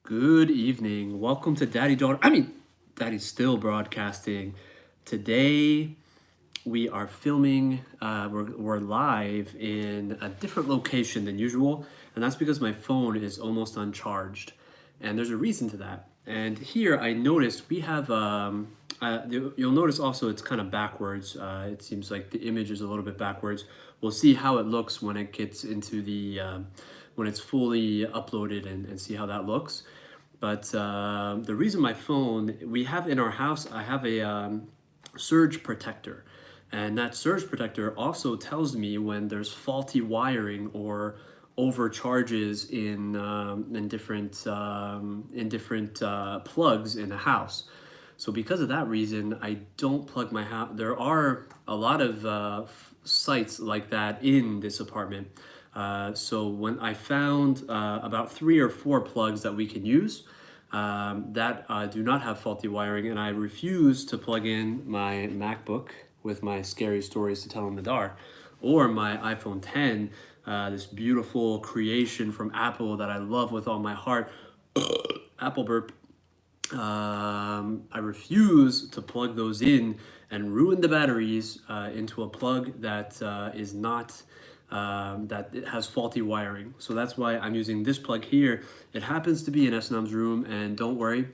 Good evening. Welcome to Daddy Still Broadcasting. Today we are filming, we're live in a different location than usual, and that's because my phone is almost uncharged. And there's a reason to that. And here I noticed we have, you'll notice also it's kind of backwards. It seems like the image is a little bit backwards. We'll see how it looks when it gets into when it's fully uploaded and see how that looks. But the reason my phone, we have in our house, I have a surge protector. And that surge protector also tells me when there's faulty wiring or overcharges in different plugs in the house. So because of that reason, I don't plug my house. There are a lot of sites like that in this apartment. So when I found about 3 or 4 plugs that we can use that do not have faulty wiring, and I refuse to plug in my MacBook with my scary stories to tell in the dark, or my iPhone 10, this beautiful creation from Apple that I love with all my heart. Apple burp. I refuse to plug those in and ruin the batteries into a plug that is not that it has faulty wiring. So that's why I'm using this plug here. It happens to be in Esnam's room, and don't worry,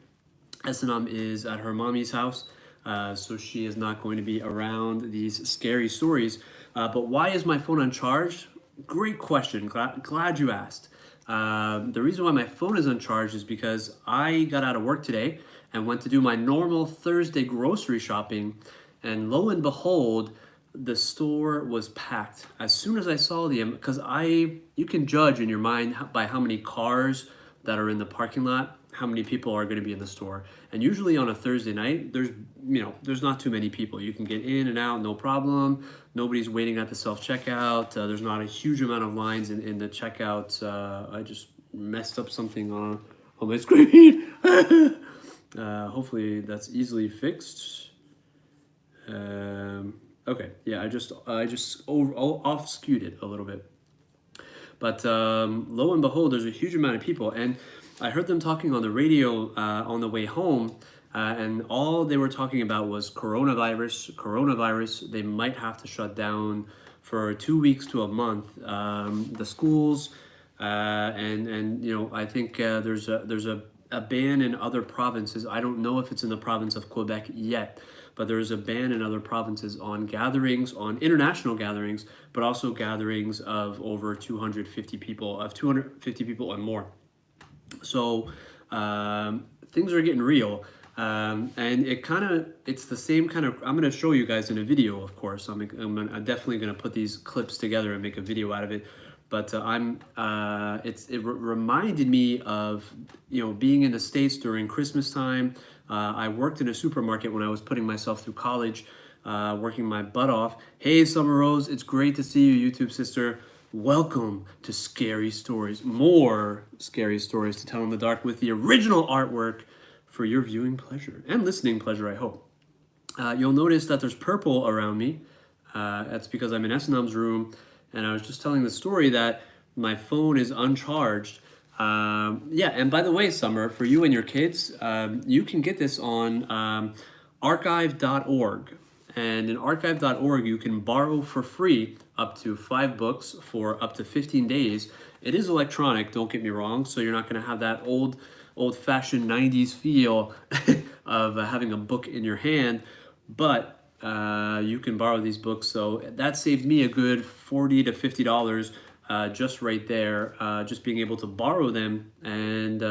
Esnam is at her mommy's house, so she is not going to be around these scary stories. But why is my phone uncharged? Great question. Glad you asked. The reason why my phone is uncharged is because I got out of work today and went to do my normal Thursday grocery shopping, and lo and behold, the store was packed. As soon as I saw because you can judge in your mind by how many cars that are in the parking lot, how many people are going to be in the store. And usually on a Thursday night, there's not too many people. You can get in and out, no problem. Nobody's waiting at the self-checkout. There's not a huge amount of lines in the checkout. I just messed up something on my screen. Hopefully that's easily fixed. Okay, yeah, I just off skewed it a little bit. But lo and behold, there's a huge amount of people, and I heard them talking on the radio on the way home, and all they were talking about was coronavirus. Coronavirus. They might have to shut down for 2 weeks to a month the schools, and I think there's a ban in other provinces. I don't know if it's in the province of Quebec yet, but there is a ban in other provinces on gatherings, on international gatherings, but also gatherings of over 250 people, and more. So things are getting real. And it's the same kind of, I'm going to show you guys in a video, of course. I'm definitely going to put these clips together and make a video out of it. But it reminded me of, being in the States during Christmas time. I worked in a supermarket when I was putting myself through college, working my butt off. Hey, Summer Rose, it's great to see you, YouTube sister. Welcome to Scary Stories. More scary stories to tell in the dark with the original artwork for your viewing pleasure and listening pleasure, I hope. You'll notice that there's purple around me. That's because I'm in Esnam's room, and I was just telling the story that my phone is uncharged. Yeah, and by the way, Summer, for you and your kids, you can get this on archive.org. And in archive.org, you can borrow for free up to 5 books for up to 15 days. It is electronic, don't get me wrong, so you're not going to have that old-fashioned 90s feel of having a book in your hand, but you can borrow these books. So that saved me a good $40 to $50 just right there, just being able to borrow them. And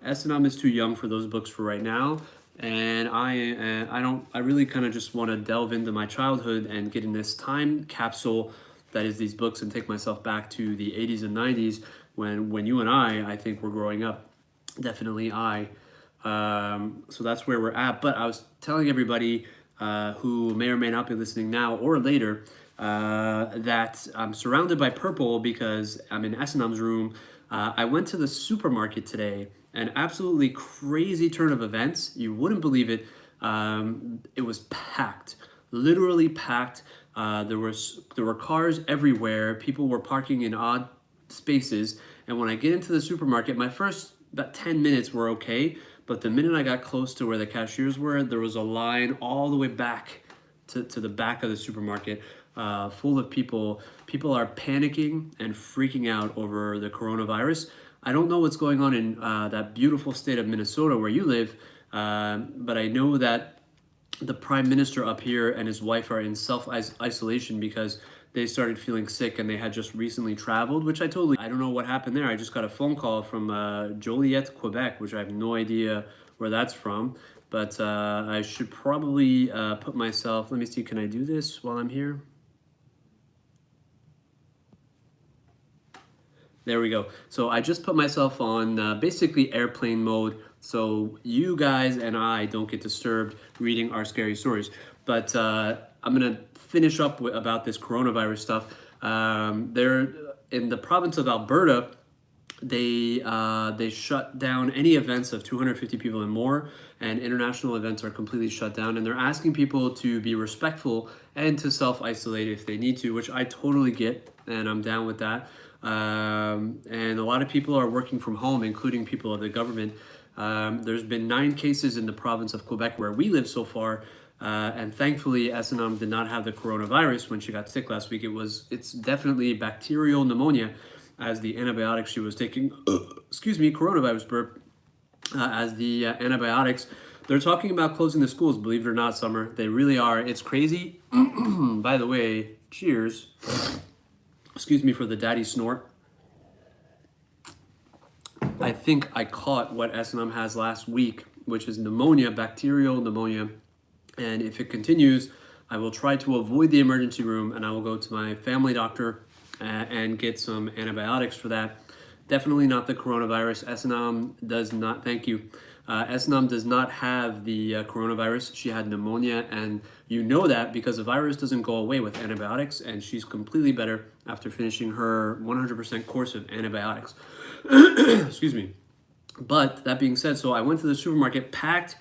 S&M is too young for those books for right now, and I really kind of just want to delve into my childhood and get in this time capsule that is these books and take myself back to the 80s and 90s when you and I think were growing up. Definitely so that's where we're at. But I was telling everybody who may or may not be listening now or later that I'm surrounded by purple because I'm in Esnam's room. I went to the supermarket today, an absolutely crazy turn of events. You wouldn't believe it. It was packed, literally packed. There were cars everywhere. People were parking in odd spaces. And when I get into the supermarket, my first about 10 minutes were okay, but the minute I got close to where the cashiers were, there was a line all the way back to the back of the supermarket, full of people. People are panicking and freaking out over the coronavirus. I don't know what's going on in that beautiful state of Minnesota where you live, but I know that the prime minister up here and his wife are in self-isolation because they started feeling sick and they had just recently traveled, which I don't know what happened there. I just got a phone call from Joliet, Quebec, which I have no idea where that's from. But I should probably put myself, let me see, can I do this while I'm here? There we go. So I just put myself on basically airplane mode so you guys and I don't get disturbed reading our scary stories. But I'm gonna finish up about this coronavirus stuff. There in the province of Alberta, they shut down any events of 250 people and more, and international events are completely shut down. And they're asking people to be respectful and to self-isolate if they need to, which I totally get, and I'm down with that. And a lot of people are working from home, including people of the government. There's been 9 cases in the province of Quebec where we live so far, and thankfully SNM did not have the coronavirus when she got sick last week. It's definitely bacterial pneumonia, as the antibiotics she was taking, excuse me, coronavirus burp, as the antibiotics. They're talking about closing the schools, believe it or not, Summer. They really are. It's crazy. By the way, cheers. Excuse me for the daddy snort. I think I caught what S&M has last week, which is pneumonia, bacterial pneumonia. And if it continues, I will try to avoid the emergency room and I will go to my family doctor and get some antibiotics for that. Definitely not the coronavirus. S&M does not, thank you. S&M does not have the coronavirus. She had pneumonia, and you know that because the virus doesn't go away with antibiotics, and she's completely better after finishing her 100% course of antibiotics. Excuse me. But that being said, so I went to the supermarket, packed,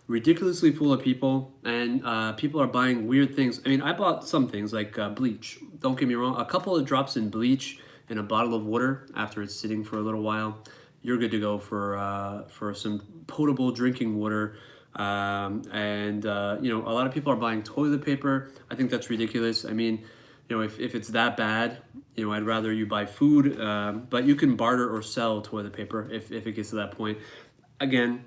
ridiculously full of people, and people are buying weird things. I mean, I bought some things like bleach. Don't get me wrong, a couple of drops in bleach in a bottle of water after it's sitting for a little while, you're good to go for some potable drinking water. And you know, a lot of people are buying toilet paper. I think that's ridiculous. I mean, you know, if it's that bad, you know, I'd rather you buy food, but you can barter or sell toilet paper if it gets to that point. Again,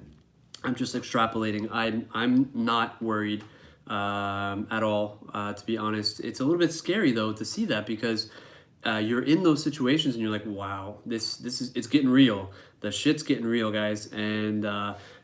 I'm just extrapolating. I'm not worried at all, to be honest. It's a little bit scary though to see that because you're in those situations and you're like, wow, it's getting real. The shit's getting real, guys. And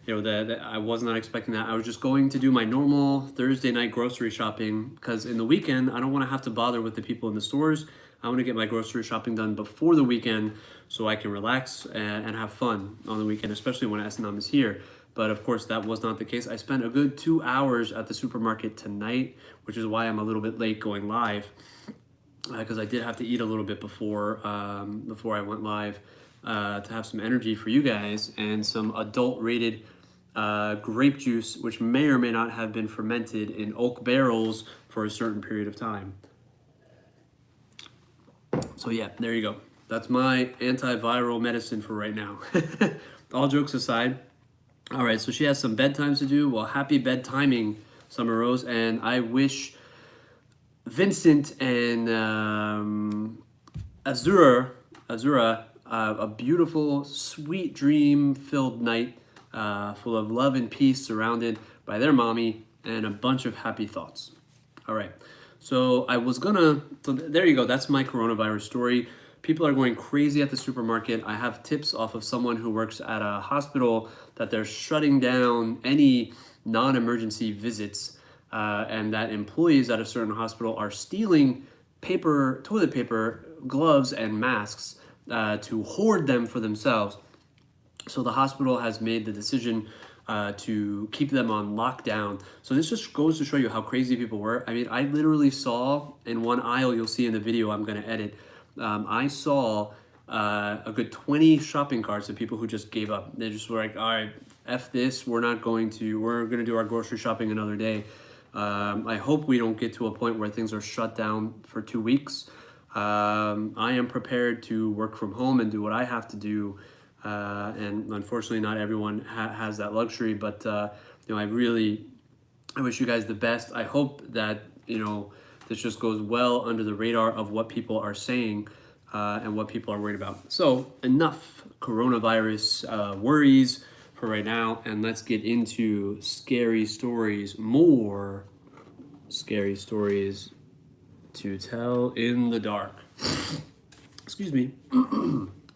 you know, I was not expecting that. I was just going to do my normal Thursday night grocery shopping because in the weekend I don't want to have to bother with the people in the stores. I want to get my grocery shopping done before the weekend so I can relax and have fun on the weekend, especially when S&M is here. But of course, that was not the case. I spent a good 2 hours at the supermarket tonight, which is why I'm a little bit late going live, because I did have to eat a little bit before I went live to have some energy for you guys and some adult-rated grape juice, which may or may not have been fermented in oak barrels for a certain period of time. So yeah, there you go. That's my antiviral medicine for right now. All jokes aside. All right, so she has some bedtimes to do. Well, happy bedtiming, Summer Rose, and I wish Vincent and Azura a beautiful, sweet, dream-filled night full of love and peace, surrounded by their mommy and a bunch of happy thoughts. All right, so so there you go. That's my coronavirus story. People are going crazy at the supermarket. I have tips off of someone who works at a hospital that they're shutting down any non-emergency visits, and that employees at a certain hospital are stealing toilet paper, gloves, and masks to hoard them for themselves. So the hospital has made the decision to keep them on lockdown. So this just goes to show you how crazy people were. I mean, I literally saw in one aisle, you'll see in the video I'm going to edit, I saw a good 20 shopping carts of people who just gave up. They just were like, all right, F this, we're going to do our grocery shopping another day. I hope we don't get to a point where things are shut down for 2 weeks. I am prepared to work from home and do what I have to do and unfortunately, not everyone has that luxury. But I wish you guys the best. I hope that this just goes well under the radar of what people are saying and what people are worried about. So enough coronavirus worries for right now, and let's get into scary stories. More scary stories to tell in the dark. Excuse me.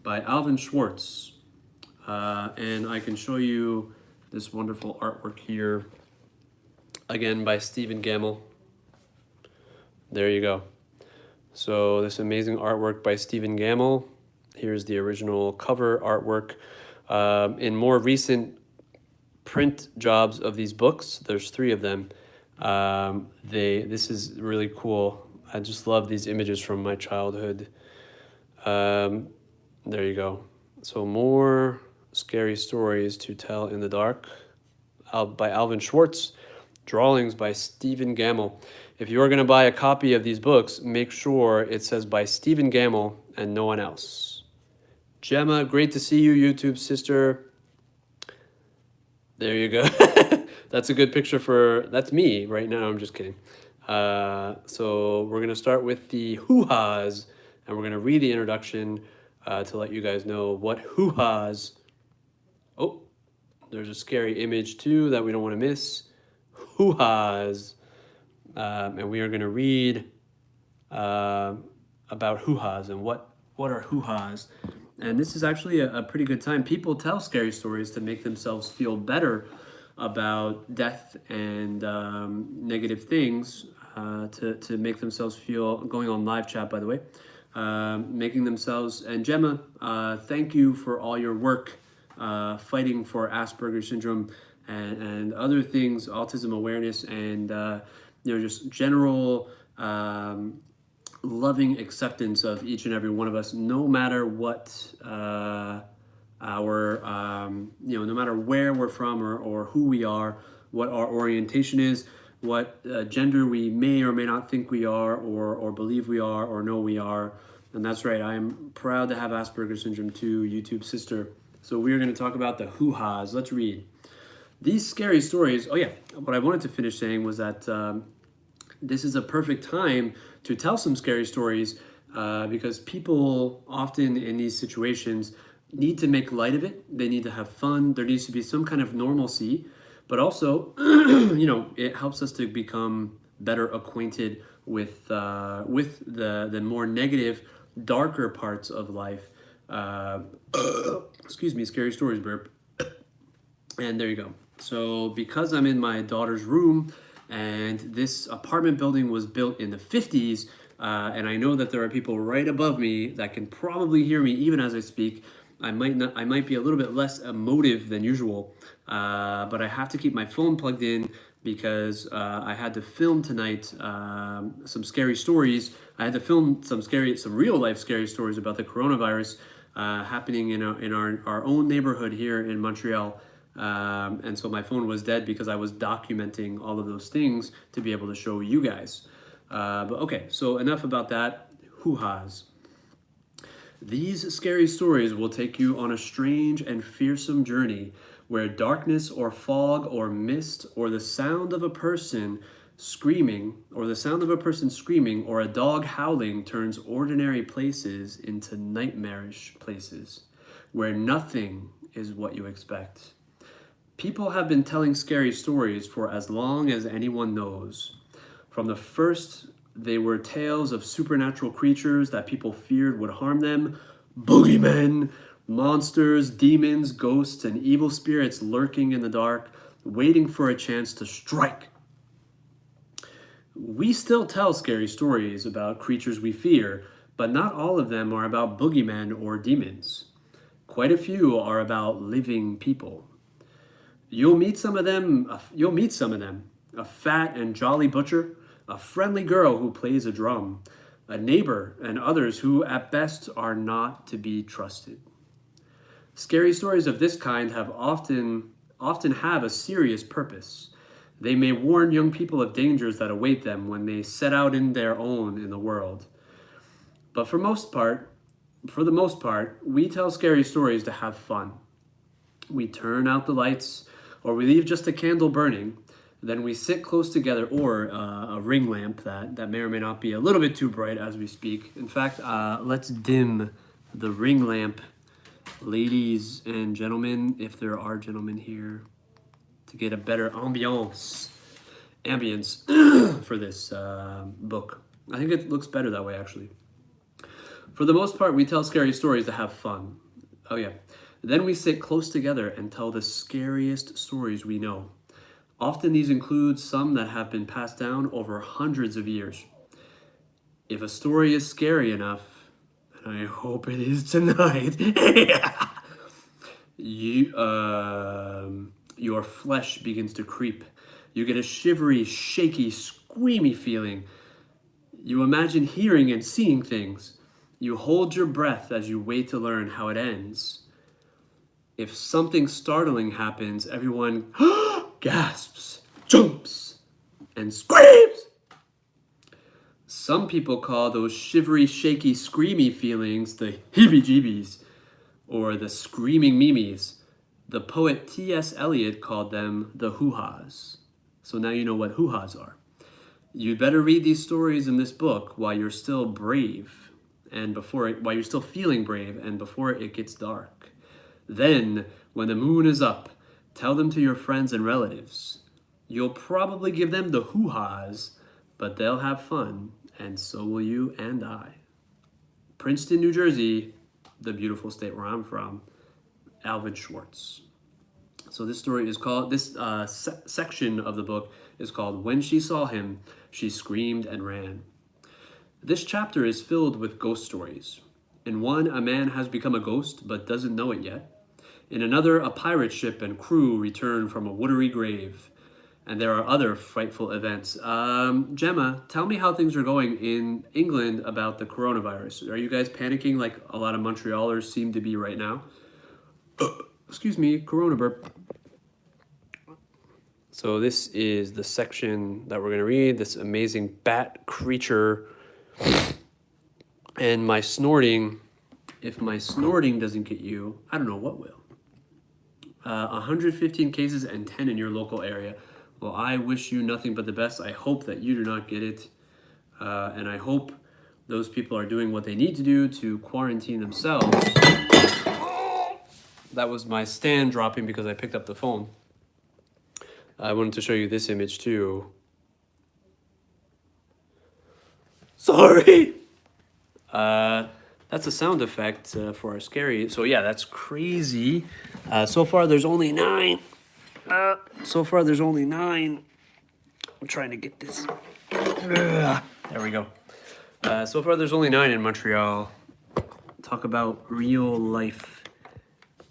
By Alvin Schwartz. And I can show you this wonderful artwork here. Again, by Stephen Gammell. There you go. So this amazing artwork by Stephen Gammell. Here's the original cover artwork. In more recent print jobs of these books, there's 3 of them. This is really cool. I just love these images from my childhood. There you go. So more scary stories to tell in the dark by Alvin Schwartz. Drawings by Stephen Gammell. If you are going to buy a copy of these books, make sure it says by Stephen Gammell and no one else. Gemma, great to see you, YouTube sister. There you go. That's a good picture that's me right now. I'm just kidding. So we're going to start with the hoo-has, and we're going to read the introduction to let you guys know what hoo-has. Oh, there's a scary image too that we don't want to miss. Hoo-has. And we are going to read about hoo-has and what are hoo-has. And this is actually a pretty good time. People tell scary stories to make themselves feel better about death and negative things, to make themselves feel, going on live chat, by the way, making themselves, and Gemma, thank you for all your work fighting for Asperger's syndrome and other things, autism awareness, and just general loving acceptance of each and every one of us, no matter what no matter where we're from or who we are, what our orientation is, what gender we may or may not think we are or believe we are or know we are. And that's right, I am proud to have Asperger's syndrome too, YouTube sister. So we're going to talk about the hoo-has. Let's read. These scary stories, what I wanted to finish saying was that this is a perfect time to tell some scary stories because people often in these situations need to make light of it. They need to have fun. There needs to be some kind of normalcy, but also, it helps us to become better acquainted with the more negative, darker parts of life. Excuse me, scary stories burp. And there you go. So because I'm in my daughter's room, and this apartment building was built in the 50s, and I know that there are people right above me that can probably hear me even as I speak. I might be a little bit less emotive than usual, but I have to keep my phone plugged in because I had to film tonight some scary stories. I had to film some real life scary stories about the coronavirus happening in our own neighborhood here in Montreal. And so my phone was dead because I was documenting all of those things to be able to show you guys. But okay, so enough about that. Hoo-has. These scary stories will take you on a strange and fearsome journey where darkness or fog or mist or the sound of a person screaming or a dog howling turns ordinary places into nightmarish places where nothing is what you expect. People have been telling scary stories for as long as anyone knows. From the first, they were tales of supernatural creatures that people feared would harm them, boogeymen, monsters, demons, ghosts, and evil spirits lurking in the dark, waiting for a chance to strike. We still tell scary stories about creatures we fear, but not all of them are about boogeymen or demons. Quite a few are about living people. You'll meet some of them. A fat and jolly butcher, a friendly girl who plays a drum, a neighbor, and others who at best are not to be trusted. Scary stories of this kind often have a serious purpose. They may warn young people of dangers that await them when they set out in their own in the world. But for most part, For the most part, we tell scary stories to have fun. We turn out the lights, or we leave just a candle burning. Then we sit close together, or a ring lamp that may or may not be a little bit too bright as we speak. In fact, let's dim the ring lamp, ladies and gentlemen, if there are gentlemen here, to get a better ambience for this book. I think it looks better that way, actually. For the most part, we tell scary stories to have fun. Oh, yeah. Then we sit close together and tell the scariest stories we know. Often these include some that have been passed down over hundreds of years. If a story is scary enough, and I hope it is tonight, your flesh begins to creep. You get a shivery, shaky, squeamy feeling. You imagine hearing and seeing things. You hold your breath as you wait to learn how it ends. If something startling happens, everyone gasps, jumps, and screams. Some people call those shivery, shaky, screamy feelings the heebie-jeebies, or the screaming memes. The poet T.S. Eliot called them the hoo-has. So now you know what hoo-has are. You'd better read these stories in this book while you're still brave, and while you're still feeling brave, and before it gets dark. Then, when the moon is up, tell them to your friends and relatives. You'll probably give them the hoo-has, but they'll have fun, and so will you and I. Princeton, New Jersey, the beautiful state where I'm from, Alvin Schwartz. So this story is called, section of the book is called When She Saw Him, She Screamed and Ran. This chapter is filled with ghost stories. In one, a man has become a ghost but doesn't know it yet. In another, a pirate ship and crew return from a watery grave. And there are other frightful events. Gemma, tell me how things are going in England about the coronavirus. Are you guys panicking like a lot of Montrealers seem to be right now? Excuse me, corona burp. So this is the section that we're going to read, this amazing bat creature. And my snorting, if my snorting doesn't get you, I don't know what will. 115 cases and 10 in your local area. Well, I wish you nothing but the best. I hope that you do not get it. And I hope those people are doing what they need to do to quarantine themselves. That was my stand dropping because I picked up the phone. I wanted to show you this image too. Sorry. That's a sound effect for our scary. So yeah, that's crazy. So far there's only 9. So far there's only 9. I'm trying to get this. There we go. So far there's only 9 in Montreal. Talk about real life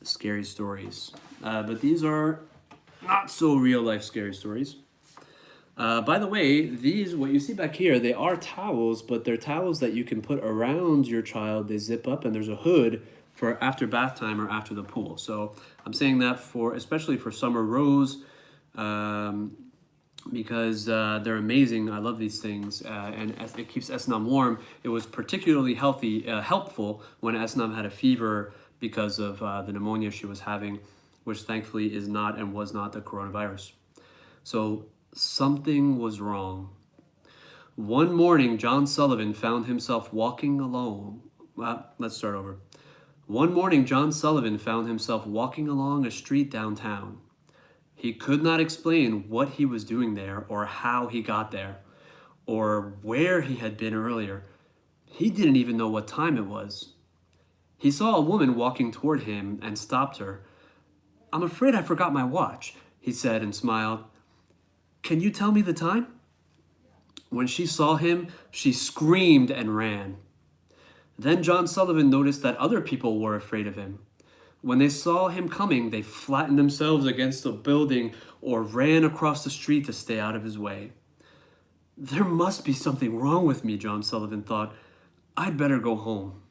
scary stories. But these are not so real life scary stories. By the way, these, what you see back here, they are towels, but they're towels that you can put around your child. They zip up and there's a hood for after bath time or after the pool. So I'm saying that especially for summer rows, because they're amazing. I love these things, and it keeps Esnam warm. It was particularly helpful when Esnam had a fever because of the pneumonia she was having, which thankfully is not and was not the coronavirus. So something was wrong. One morning, John Sullivan found himself walking alone. Let's start over. One morning, John Sullivan found himself walking along a street downtown. He could not explain what he was doing there or how he got there or where he had been earlier. He didn't even know what time it was. He saw a woman walking toward him and stopped her. "I'm afraid I forgot my watch," he said and smiled. "Can you tell me the time?" When she saw him, she screamed and ran. Then John Sullivan noticed that other people were afraid of him. When they saw him coming, they flattened themselves against a building or ran across the street to stay out of his way. There must be something wrong with me, John Sullivan thought. I'd better go home.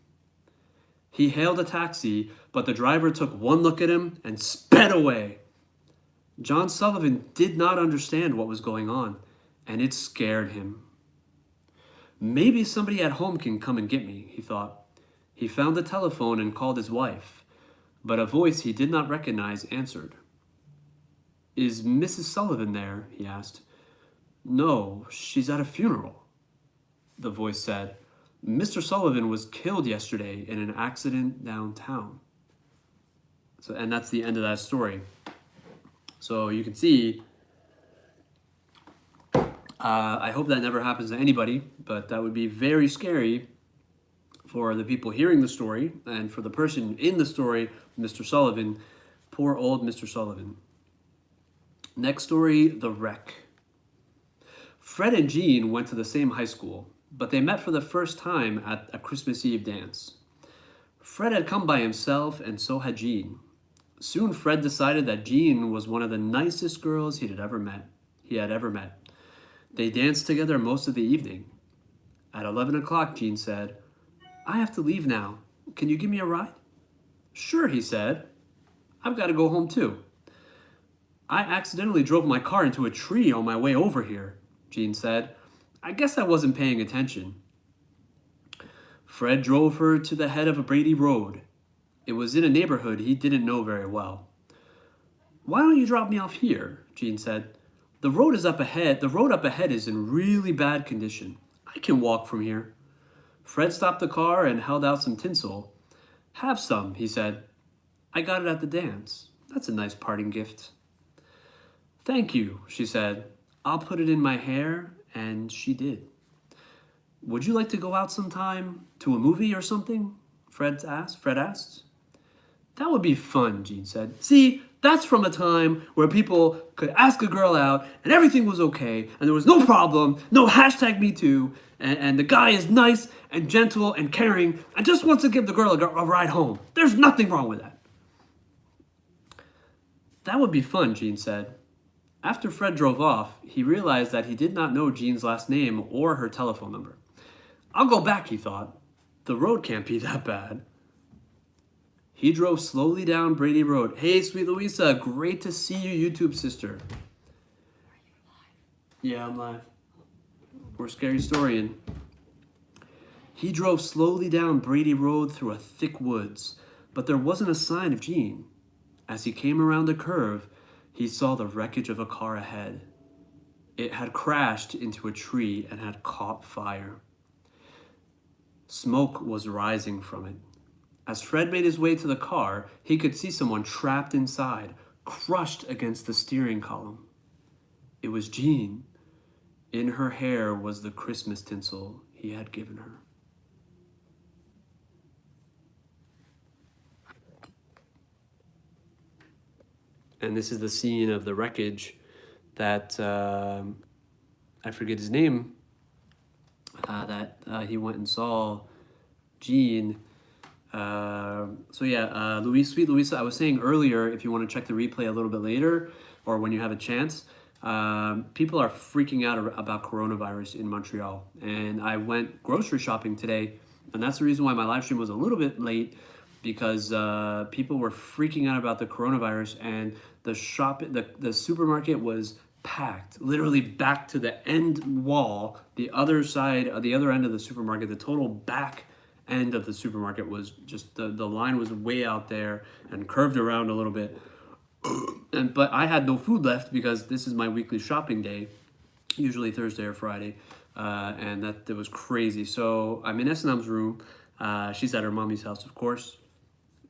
He hailed a taxi, but the driver took one look at him and sped away. John Sullivan did not understand what was going on, and it scared him. Maybe somebody at home can come and get me, he thought. He found the telephone and called his wife, but a voice he did not recognize answered. "Is Mrs. Sullivan there?" he asked. "No, she's at a funeral," the voice said. "Mr. Sullivan was killed yesterday in an accident downtown." And that's the end of that story. So you can see, I hope that never happens to anybody, but that would be very scary for the people hearing the story and for the person in the story, Mr. Sullivan. Poor old Mr. Sullivan. Next story, the wreck. Fred and Jean went to the same high school, but they met for the first time at a Christmas Eve dance. Fred had come by himself, and so had Jean. Soon Fred decided that Jean was one of the nicest girls he had ever met. They danced together most of the evening. At 11 o'clock, Jean said, "I have to leave now. Can you give me a ride?" "Sure," he said. "I've got to go home too." "I accidentally drove my car into a tree on my way over here," Jean said. "I guess I wasn't paying attention." Fred drove her to the head of a Brady Road. It was in a neighborhood he didn't know very well. "Why don't you drop me off here?" Jean said. The road up ahead is in really bad condition. I can walk from here." Fred stopped the car and held out some tinsel. "Have some," he said. "I got it at the dance. That's a nice parting gift." "Thank you," she said. "I'll put it in my hair," and she did. "Would you like to go out sometime? To a movie or something?" Fred asked. "That would be fun," Jean said. "See, that's from a time where people could ask a girl out and everything was okay and there was no problem, no #MeToo, and the guy is nice and gentle and caring and just wants to give the girl a ride home. There's nothing wrong with that." "That would be fun," Jean said. After Fred drove off, he realized that he did not know Jean's last name or her telephone number. "I'll go back," he thought. "The road can't be that bad." He drove slowly down Brady Road. "Hey, sweet Louisa, great to see you, YouTube sister." Are you live? Yeah, I'm live. We're Scary Storian. He drove slowly down Brady Road through a thick woods, but there wasn't a sign of Jean. As he came around a curve, he saw the wreckage of a car ahead. It had crashed into a tree and had caught fire. Smoke was rising from it. As Fred made his way to the car, he could see someone trapped inside, crushed against the steering column. It was Jean. In her hair was the Christmas tinsel he had given her. And this is the scene of the wreckage that, I forget his name, that he went and saw Jean. Sweet Louisa, I was saying earlier, if you want to check the replay a little bit later or when you have a chance, people are freaking out about coronavirus in Montreal. And I went grocery shopping today, and that's the reason why my live stream was a little bit late, because people were freaking out about the coronavirus, and the supermarket was packed, literally back to the end wall, the other end of the supermarket, the total back end of the supermarket was just, the line was way out there and curved around a little bit. But I had no food left because this is my weekly shopping day, usually Thursday or Friday, and that was crazy. So I'm in Esnam's room. She's at her mommy's house, of course.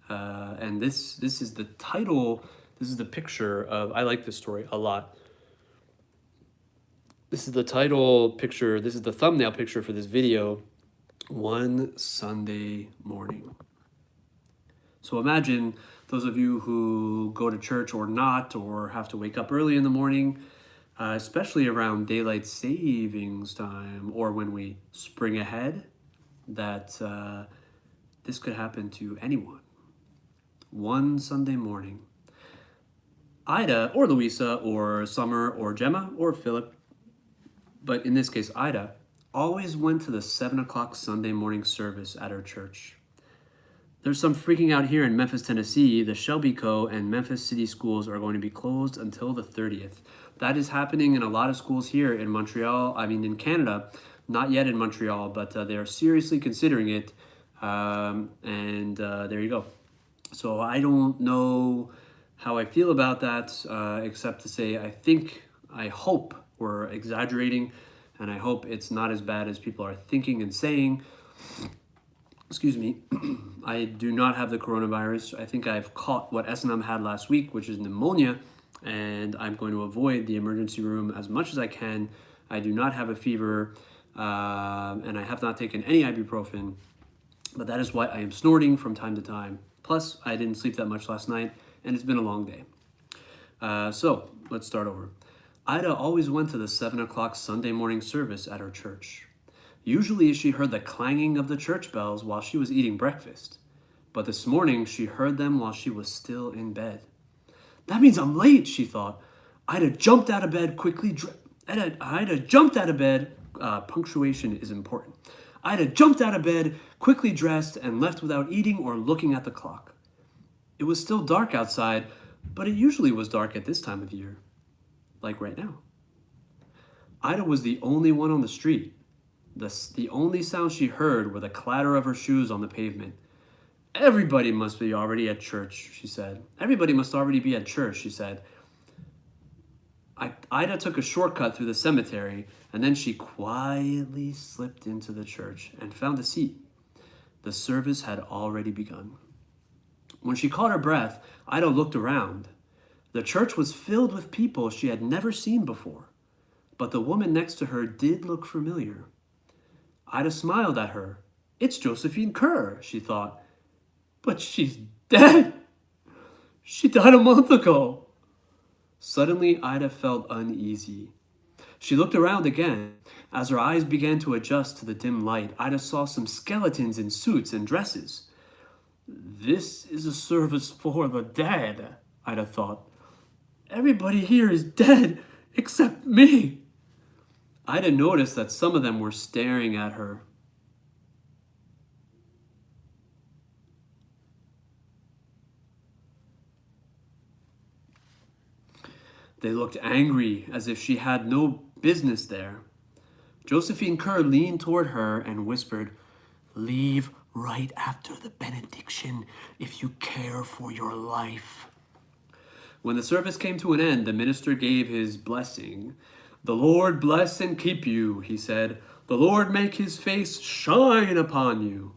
And this is the title. This is the picture of. I like this story a lot. This is the title picture. This is the thumbnail picture for this video. One Sunday morning. So imagine those of you who go to church or not, or have to wake up early in the morning, especially around daylight savings time, or when we spring ahead, that this could happen to anyone. One Sunday morning. Ida, or Louisa, or Summer, or Gemma, or Philip, but in this case, Ida, always went to the 7 o'clock Sunday morning service at her church. There's some freaking out here in Memphis, Tennessee. The Shelby Co. and Memphis City schools are going to be closed until the 30th. That is happening in a lot of schools here in Montreal. I mean, in Canada, not yet in Montreal, but they are seriously considering it There you go. So I don't know how I feel about that, except to say I hope we're exaggerating, and I hope it's not as bad as people are thinking and saying. Excuse me. I do not have the coronavirus. I think I've caught what S&M had last week, which is pneumonia, and I'm going to avoid the emergency room as much as I can. I do not have a fever, and I have not taken any ibuprofen, but that is why I am snorting from time to time. Plus, I didn't sleep that much last night, and it's been a long day. So let's start over. Ida always went to the 7 o'clock Sunday morning service at her church. Usually she heard the clanging of the church bells while she was eating breakfast, but this morning she heard them while she was still in bed. That means I'm late, she thought. Ida jumped out of bed quickly. Ida jumped out of bed. Punctuation is important. Ida jumped out of bed, quickly dressed, and left without eating or looking at the clock. It was still dark outside, but it usually was dark at this time of year, like right now. Ida was the only one on the street. The only sound she heard were the clatter of her shoes on the pavement. Everybody must be already at church, she said. Everybody must already be at church, she said. Ida took a shortcut through the cemetery, and then she quietly slipped into the church and found a seat. The service had already begun. When she caught her breath, Ida looked around. The church was filled with people she had never seen before, but the woman next to her did look familiar. Ida smiled at her. It's Josephine Kerr, she thought. But she's dead. She died a month ago. Suddenly, Ida felt uneasy. She looked around again. As her eyes began to adjust to the dim light, Ida saw some skeletons in suits and dresses. This is a service for the dead, Ida thought. Everybody here is dead except me. Ida noticed that some of them were staring at her. They looked angry, as if she had no business there. Josephine Kerr leaned toward her and whispered, "Leave right after the benediction if you care for your life." When the service came to an end, the minister gave his blessing. "The Lord bless and keep you," he said. "The Lord make his face shine upon you."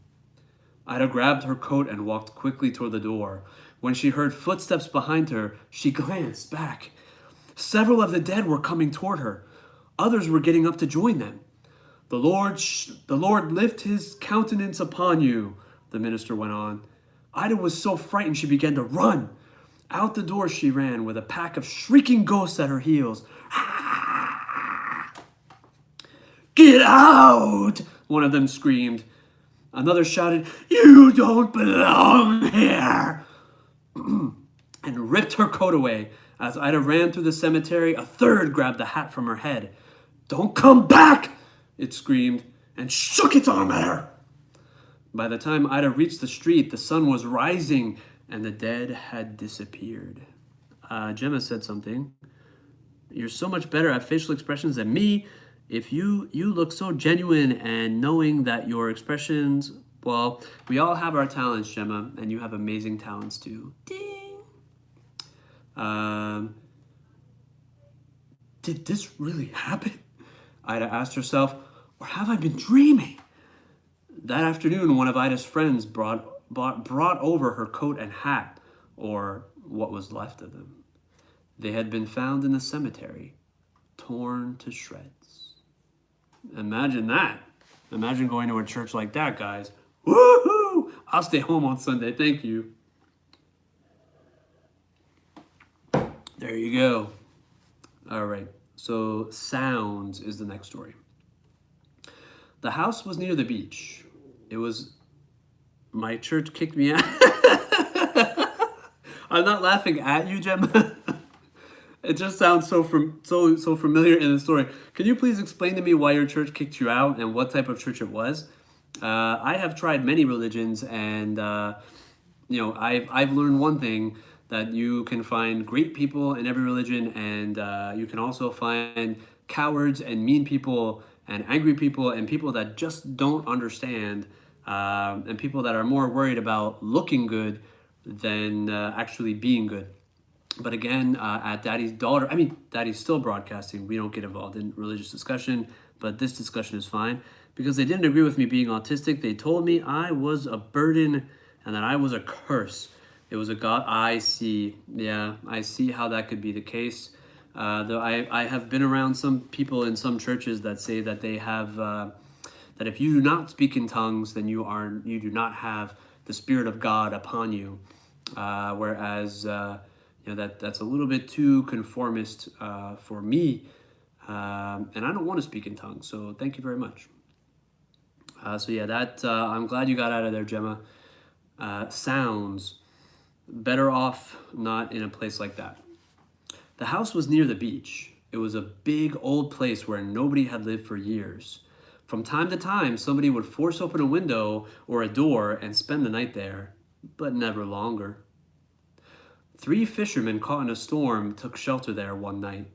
Ida grabbed her coat and walked quickly toward the door. When she heard footsteps behind her, she glanced back. Several of the dead were coming toward her. Others were getting up to join them. The Lord lift his countenance upon you," the minister went on. Ida was so frightened she began to run. Out the door she ran with a pack of shrieking ghosts at her heels. "Get out!" one of them screamed. Another shouted, "You don't belong here!" and ripped her coat away. As Ida ran through the cemetery, a third grabbed the hat from her head. "Don't come back!" it screamed, and shook its arm at her. By the time Ida reached the street, the sun was rising, and the dead had disappeared. Gemma said something. "You're so much better at facial expressions than me. If you look so genuine and knowing that your expressions, well, we all have our talents, Gemma, and you have amazing talents too." Ding. Did this really happen? Ida asked herself, or have I been dreaming? That afternoon, one of Ida's friends brought over her coat and hat, or what was left of them. They had been found in the cemetery, torn to shreds. Imagine that. Imagine going to a church like that, guys. Woohoo! I'll stay home on Sunday, thank you. There you go. All right, so sounds is the next story. The house was near the beach. It was... My church kicked me out. I'm not laughing at you, Gemma. It just sounds so familiar in the story. Can you please explain to me why your church kicked you out and what type of church it was? I have tried many religions, and I've learned one thing, that you can find great people in every religion, and you can also find cowards and mean people and angry people and people that just don't understand and people that are more worried about looking good than actually being good. But again, at Daddy's daughter, I mean, Daddy's still broadcasting. We don't get involved in religious discussion, but this discussion is fine because they didn't agree with me being autistic. They told me I was a burden and that I was a curse. It was a God. I see. Yeah, I see how that could be the case. Though I have been around some people in some churches that say that they have that if you do not speak in tongues, then you do not have the Spirit of God upon you. Whereas that's a little bit too conformist for me, and I don't want to speak in tongues. So thank you very much. I'm glad you got out of there, Gemma. Sounds better off not in a place like that. The house was near the beach. It was a big old place where nobody had lived for years. From time to time, somebody would force open a window or a door and spend the night there, but never longer. 3 fishermen caught in a storm took shelter there one night.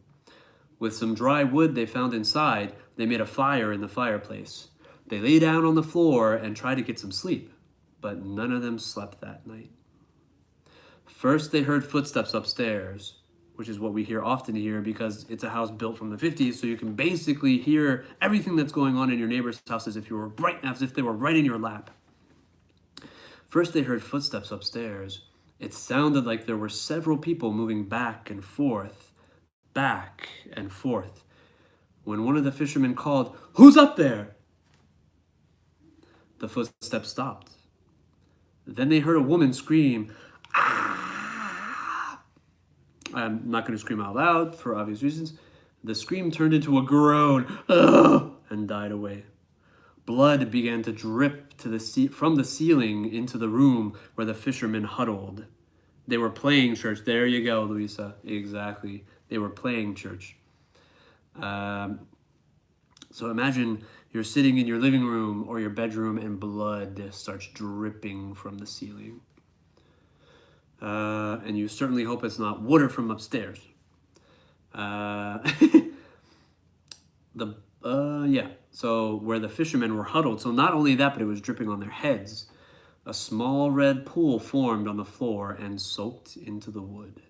With some dry wood they found inside, they made a fire in the fireplace. They lay down on the floor and tried to get some sleep, but none of them slept that night. First, they heard footsteps upstairs, which is what we hear often here because it's a house built from the 50s, so you can basically hear everything that's going on in your neighbor's house as if they were right in your lap. First, they heard footsteps upstairs. It sounded like there were several people moving back and forth. When one of the fishermen called, "Who's up there?" The footsteps stopped. Then they heard a woman scream, "Ah!" I'm not going to scream out loud for obvious reasons. The scream turned into a groan, "Ugh!" and died away. Blood began to drip from the ceiling into the room where the fishermen huddled. They were playing church. There you go, Luisa. Exactly. They were playing church. So imagine you're sitting in your living room or your bedroom and blood starts dripping from the ceiling. And you certainly hope it's not water from upstairs. So where the fishermen were huddled. So not only that, but it was dripping on their heads. A small red pool formed on the floor and soaked into the wood.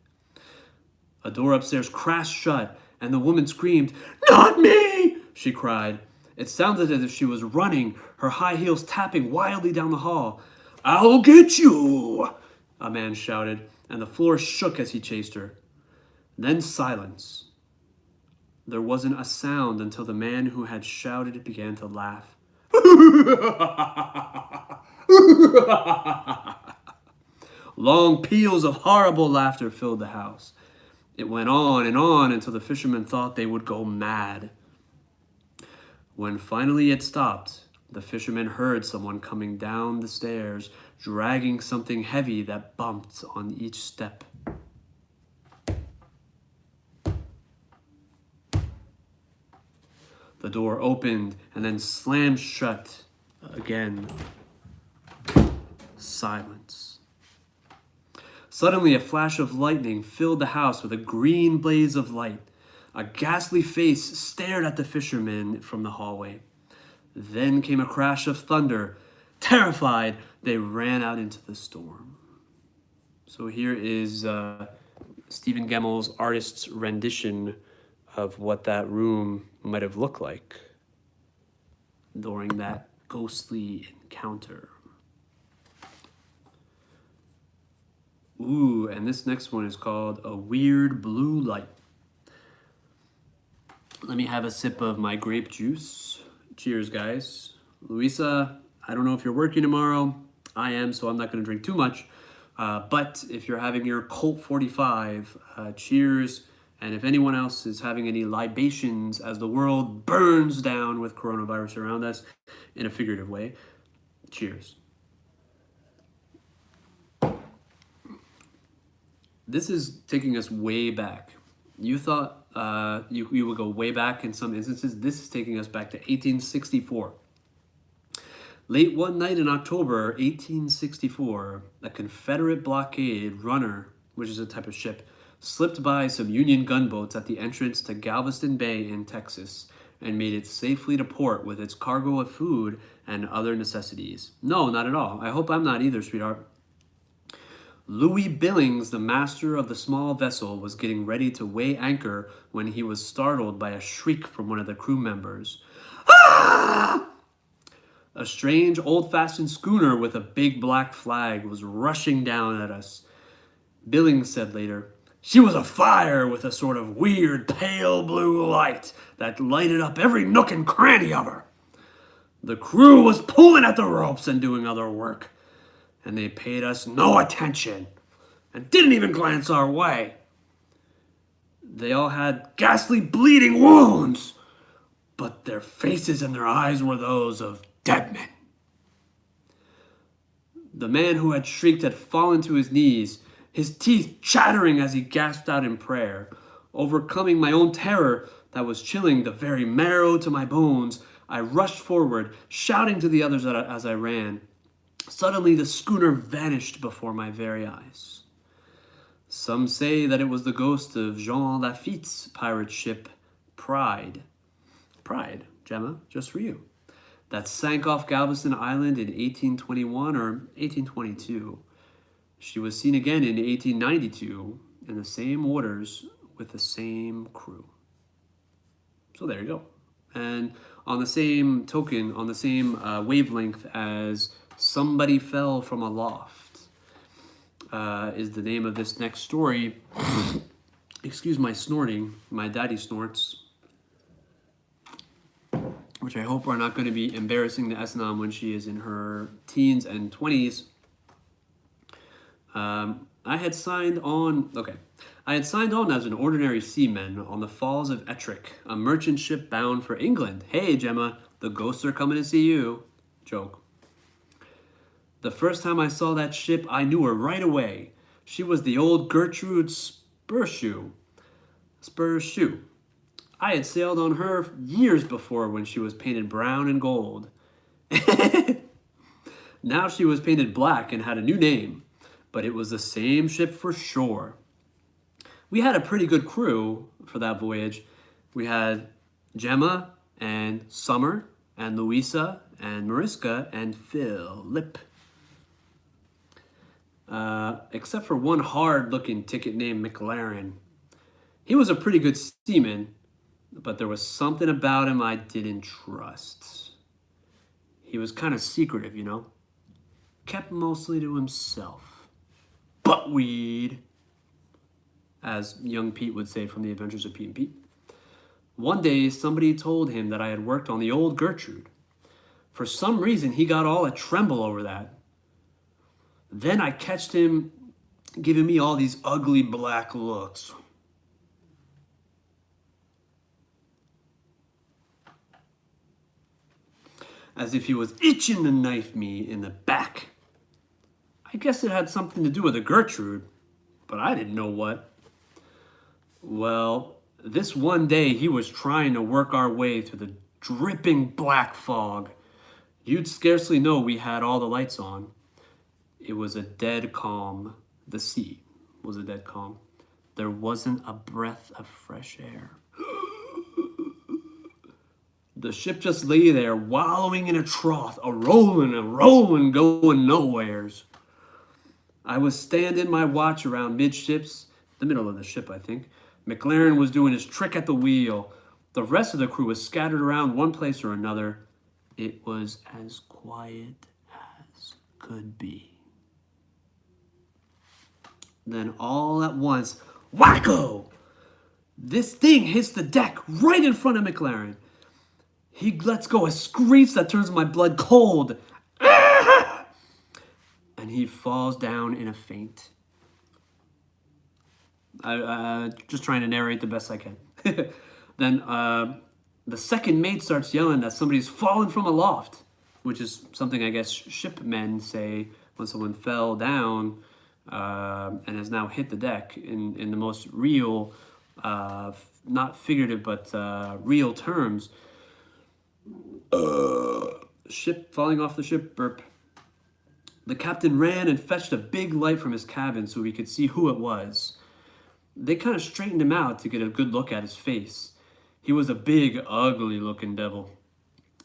A door upstairs crashed shut, and the woman screamed, "Not me!" she cried. It sounded as if she was running, her high heels tapping wildly down the hall. "I'll get you!" a man shouted, and the floor shook as he chased her. Then silence. There wasn't a sound until the man who had shouted began to laugh. Long peals of horrible laughter filled the house. It went on and on until the fishermen thought they would go mad. When finally it stopped, the fishermen heard someone coming down the stairs, dragging something heavy that bumped on each step. The door opened and then slammed shut again. Silence. Suddenly, a flash of lightning filled the house with a green blaze of light. A ghastly face stared at the fishermen from the hallway. Then came a crash of thunder. Terrified, they ran out into the storm. So here is Stephen Gemmel's artist's rendition of what that room might have looked like during that ghostly encounter. Ooh, and this next one is called A Weird Blue Light. Let me have a sip of my grape juice. Cheers, guys. Luisa, I don't know if you're working tomorrow. I am, so I'm not going to drink too much. But if you're having your Colt 45, cheers. And if anyone else is having any libations as the world burns down with coronavirus around us in a figurative way, cheers. This is taking us way back. You thought you would go way back in some instances. This is taking us back to 1864. Late one night in October 1864, a Confederate blockade runner, which is a type of ship, slipped by some Union gunboats at the entrance to Galveston Bay in Texas and made it safely to port with its cargo of food and other necessities. No, not at all. I hope I'm not either, sweetheart. Louis Billings, the master of the small vessel, was getting ready to weigh anchor when he was startled by a shriek from one of the crew members. Ah! A strange, old-fashioned schooner with a big black flag was rushing down at us. Billings said later, "She was afire with a sort of weird, pale blue light that lighted up every nook and cranny of her. The crew was pulling at the ropes and doing other work, and they paid us no attention and didn't even glance our way. They all had ghastly bleeding wounds, but their faces and their eyes were those of dead men." The man who had shrieked had fallen to his knees, his teeth chattering as he gasped out in prayer. Overcoming my own terror that was chilling the very marrow to my bones, I rushed forward, shouting to the others as I ran. Suddenly, the schooner vanished before my very eyes. Some say that it was the ghost of Jean Lafitte's pirate ship, Pride. Pride, Gemma, just for you. That sank off Galveston Island in 1821 or 1822. She was seen again in 1892 in the same waters with the same crew. So there you go. And on the same token, on the same wavelength as Somebody Fell from Aloft is the name of this next story. Excuse my snorting. My daddy snorts, which I hope are not going to be embarrassing to Esnam when she is in her teens and 20s. I had signed on as an ordinary seaman on the Falls of Ettrick, a merchant ship bound for England. Hey, Gemma, the ghosts are coming to see you. Joke. The first time I saw that ship, I knew her right away. She was the old Gertrude Spurshoe. I had sailed on her years before when she was painted brown and gold. Now she was painted black and had a new name, but it was the same ship for sure. We had a pretty good crew for that voyage. We had Gemma and Summer and Louisa and Mariska and Philip. Except for one hard-looking ticket named McLaren. He was a pretty good seaman, but there was something about him I didn't trust. He was kind of secretive, you know? Kept mostly to himself. Buttweed, as young Pete would say from The Adventures of Pete and Pete. One day, somebody told him that I had worked on the old Gertrude. For some reason, he got all a tremble over that. Then I catched him giving me all these ugly black looks. As if he was itching to knife me in the back. I guess it had something to do with the Gertrude, but I didn't know what. Well, this one day he was trying to work our way through the dripping black fog. You'd scarcely know we had all the lights on. It was a dead calm. The sea was a dead calm. There wasn't a breath of fresh air. The ship just lay there, wallowing in a trough, a-rolling, going nowheres. I was standing my watch around midships, the middle of the ship, I think. McLaren was doing his trick at the wheel. The rest of the crew was scattered around one place or another. It was as quiet as could be. Then all at once, wacko! This thing hits the deck right in front of McLaren. He lets go a screech that turns my blood cold. Ah! And he falls down in a faint. I just trying to narrate the best I can. Then the second mate starts yelling that somebody's fallen from aloft, which is something I guess shipmen say when someone fell down and has now hit the deck in the most real, not figurative, but real terms. Ship falling off the ship, burp. The captain ran and fetched a big light from his cabin so we could see who it was. They kind of straightened him out to get a good look at his face. He was a big, ugly looking devil,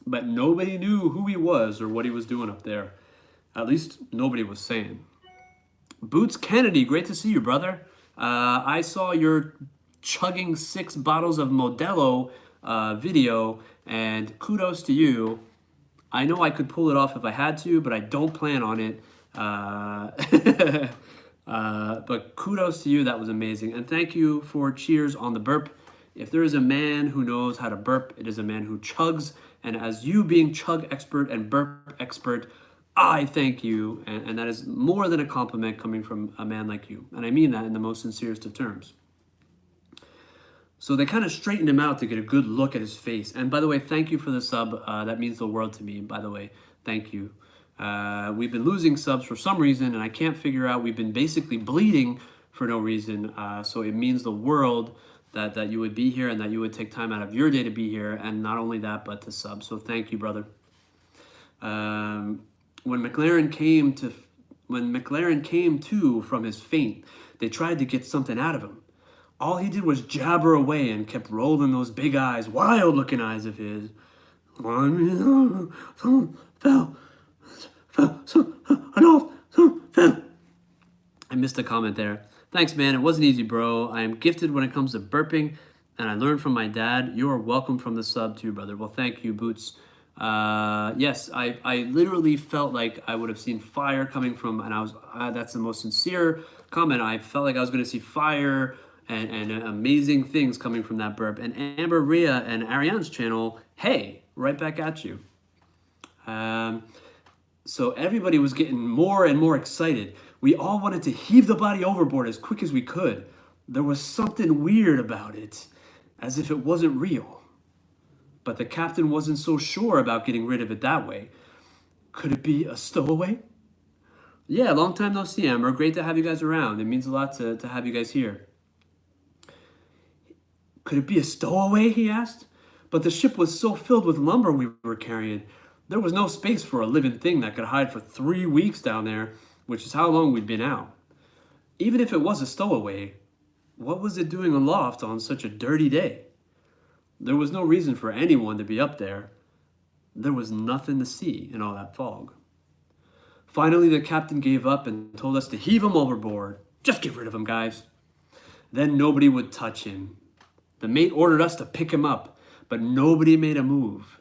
but nobody knew who he was or what he was doing up there. At least nobody was saying. Boots Kennedy, great to see you, brother. I saw your chugging 6 bottles of Modelo video, and kudos to you. I know I could pull it off if I had to, but I don't plan on it. But kudos to you, that was amazing. And thank you for cheers on the burp. If there is a man who knows how to burp, it is a man who chugs. And as you being chug expert and burp expert, I thank you. And that is more than a compliment coming from a man like you. And I mean that in the most sincerest of terms. So they kind of straightened him out to get a good look at his face. And by the way, thank you for the sub. That means the world to me, by the way. Thank you. We've been losing subs for some reason, and I can't figure out. We've been basically bleeding for no reason. So it means the world that you would be here and that you would take time out of your day to be here. And not only that, but to sub. So thank you, brother. When McLaren came to from his faint, they tried to get something out of him. All he did was jabber away and kept rolling those big eyes, wild-looking eyes of his. Someone fell. I missed a comment there. Thanks, man. It wasn't easy, bro. I am gifted when it comes to burping, and I learned from my dad. You are welcome from the sub too, brother. Well, thank you, Boots. Yes, I literally felt like I would have seen fire coming from, and I was, that's the most sincere comment. I felt like I was going to see fire and amazing things coming from that burp. And Amber, Rhea, and Ariane's channel, hey, right back at you. So everybody was getting more and more excited. We all wanted to heave the body overboard as quick as we could. There was something weird about it, as if it wasn't real. But the captain wasn't so sure about getting rid of it that way. Could it be a stowaway? Yeah, long time no see, Amber. Great to have you guys around. It means a lot to have you guys here. Could it be a stowaway, he asked. But the ship was so filled with lumber we were carrying. There was no space for a living thing that could hide for 3 weeks down there, which is how long we'd been out. Even if it was a stowaway, what was it doing aloft on such a dirty day? There was no reason for anyone to be up there. There was nothing to see in all that fog. Finally, the captain gave up and told us to heave him overboard. Just get rid of him, guys. Then nobody would touch him. The mate ordered us to pick him up, but nobody made a move.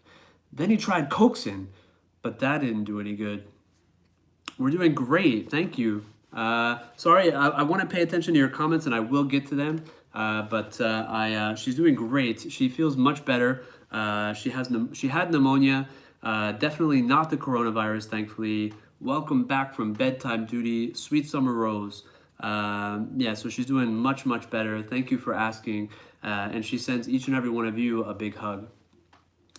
Then he tried coaxing, but that didn't do any good. We're doing great, thank you. Sorry, I want to pay attention to your comments, and I will get to them. She's doing great. She feels much better. She had pneumonia. Definitely not the coronavirus, thankfully. Welcome back from bedtime duty, sweet summer rose. So she's doing much, much better. Thank you for asking. And she sends each and every one of you a big hug.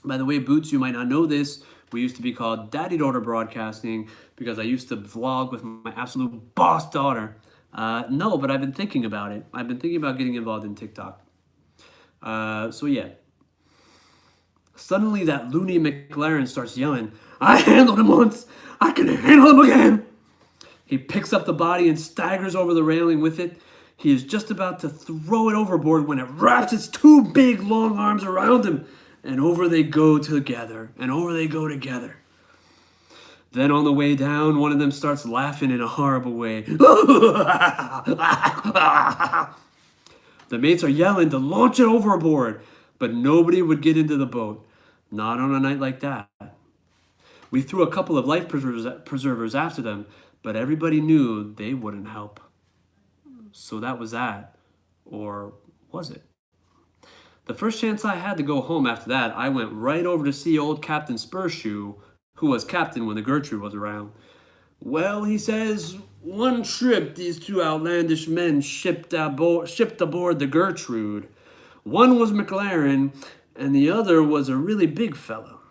By the way, Boots, you might not know this. We used to be called Daddy Daughter Broadcasting because I used to vlog with my absolute boss daughter. No, but I've been thinking about it. I've been thinking about getting involved in TikTok. Suddenly that loony McLaren starts yelling, I handled him once, I can handle him again. He picks up the body and staggers over the railing with it. He is just about to throw it overboard when it wraps its 2 big long arms around him. And over they go together, and over they go together. Then on the way down, one of them starts laughing in a horrible way. The mates are yelling to launch it overboard, but nobody would get into the boat. Not on a night like that. We threw a couple of life preservers after them, but everybody knew they wouldn't help. So that was that. Or was it? The first chance I had to go home after that, I went right over to see old Captain Spurshoe, who was captain when the Gertrude was around. Well, he says, one trip these 2 outlandish men shipped aboard the Gertrude. One was McLaren, and the other was a really big fellow.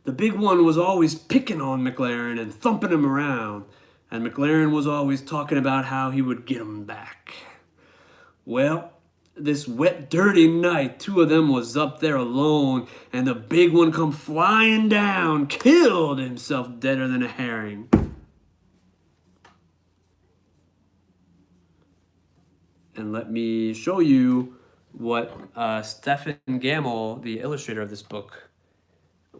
The big one was always picking on McLaren and thumping him around, and McLaren was always talking about how he would get him back. Well, this wet, dirty night, 2 of them was up there alone, and the big one come flying down, killed himself deader than a herring. And let me show you what Stephen Gamble, the illustrator of this book,